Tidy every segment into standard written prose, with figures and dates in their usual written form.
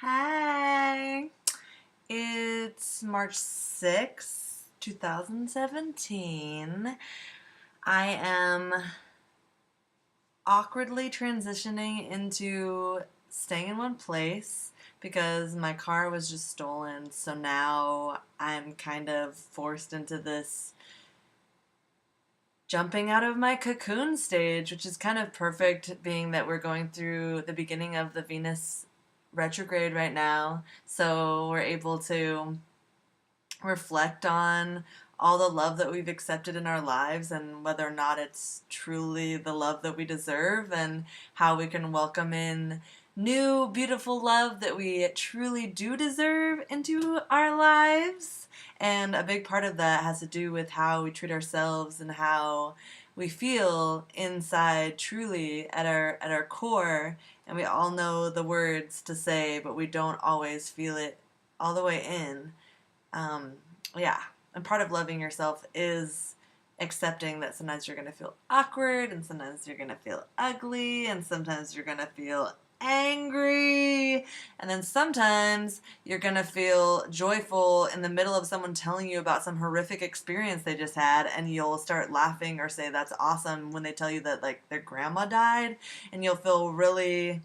Hi, it's March 6th, 2017. I am awkwardly transitioning into staying in one place because my car was just stolen. So now I'm kind of forced into this jumping out of my cocoon stage, which is kind of perfect, being that we're going through the beginning of the Venus retrograde right now. So we're able to reflect on all the love that we've accepted in our lives and whether or not it's truly the love that we deserve, and how we can welcome in new beautiful love that we truly do deserve into our lives. And a big part of that has to do with how we treat ourselves and how we feel inside, truly at our core. And we all know the words to say, but we don't always feel it all the way in. um, yeah, and part of loving yourself is accepting that sometimes you're going to feel awkward, and sometimes you're going to feel ugly, and sometimes you're going to feel angry, and then sometimes you're going to feel joyful in the middle of someone telling you about some horrific experience they just had, and you'll start laughing or say that's awesome when they tell you that like their grandma died, and you'll feel really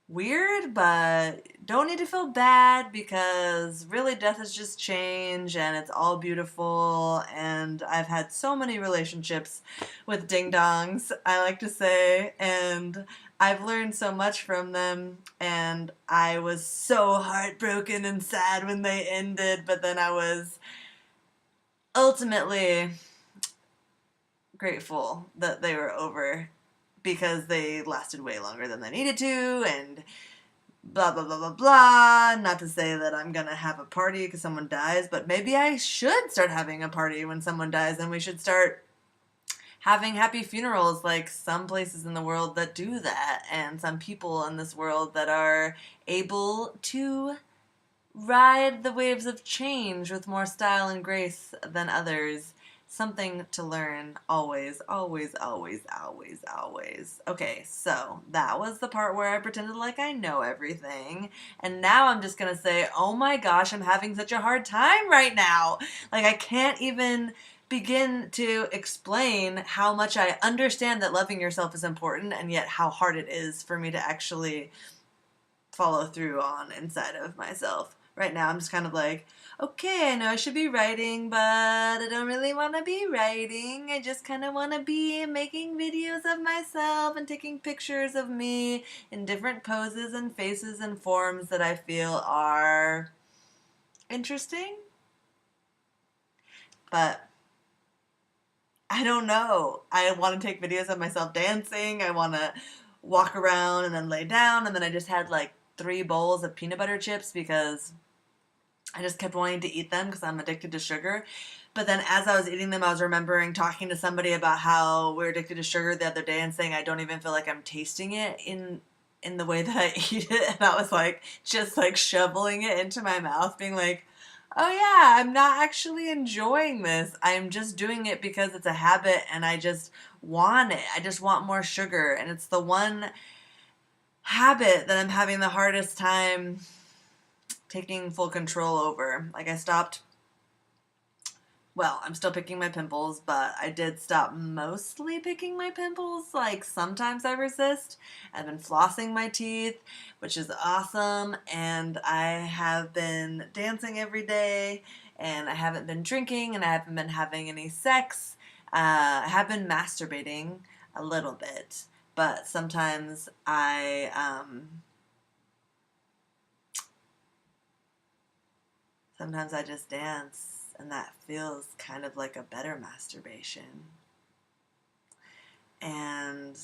weird, but don't need to feel bad, because really death is just change and it's all beautiful. And I've had so many relationships with ding dongs, I like to say, and I've learned so much from them. And I was so heartbroken and sad when they ended, but then I was ultimately grateful that they were over, because they lasted way longer than they needed to, and blah blah blah blah blah. Not to say that I'm gonna have a party because someone dies, but maybe I should start having a party when someone dies, and we should start having happy funerals, like some places in the world that do that, and some people in this world that are able to ride the waves of change with more style and grace than others. Something to learn, always, always, always, always, always. Okay, so that was the part where I pretended like I know everything. And now I'm just gonna say, oh my gosh, I'm having such a hard time right now. Like, I can't even begin to explain how much I understand that loving yourself is important, and yet how hard it is for me to actually follow through on inside of myself. Right now, I'm just kind of like, okay, I know I should be writing, but I don't really want to be writing. I just kind of want to be making videos of myself and taking pictures of me in different poses and faces and forms that I feel are interesting. But I don't know. I want to take videos of myself dancing. I want to walk around and then lay down. And then I just had like 3 bowls of peanut butter chips because I just kept wanting to eat them because I'm addicted to sugar. But then as I was eating them, I was remembering talking to somebody about how we're addicted to sugar the other day, and saying I don't even feel like I'm tasting it in the way that I eat it. And I was like, just like shoveling it into my mouth, being like, oh yeah, I'm not actually enjoying this. I'm just doing it because it's a habit and I just want it. I just want more sugar. And it's the one habit that I'm having the hardest time taking full control over. Like, I stopped, well, I'm still picking my pimples, but I did stop mostly picking my pimples. Like, sometimes I resist. I've been flossing my teeth, which is awesome, and I have been dancing every day, and I haven't been drinking, and I haven't been having any sex. I have been masturbating a little bit, but sometimes I just dance, and that feels kind of like a better masturbation. And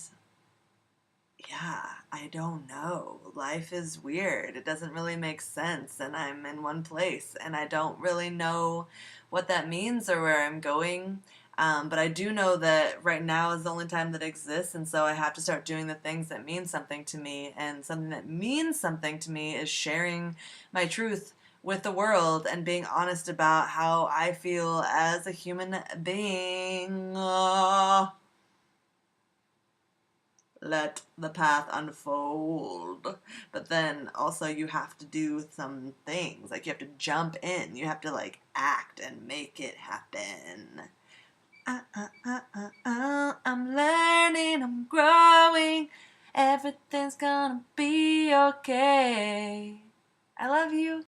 yeah, I don't know. Life is weird. It doesn't really make sense, and I'm in one place, and I don't really know what that means or where I'm going. But I do know that right now is the only time that exists, and so I have to start doing the things that mean something to me. And something that means something to me is sharing my truth with the world and being honest about how I feel as a human being. Let the path unfold. but then also you have to do some things. Like you have to jump in. You have to like act and make it happen. I'm learning, I'm growing. Everything's gonna be okay. I love you.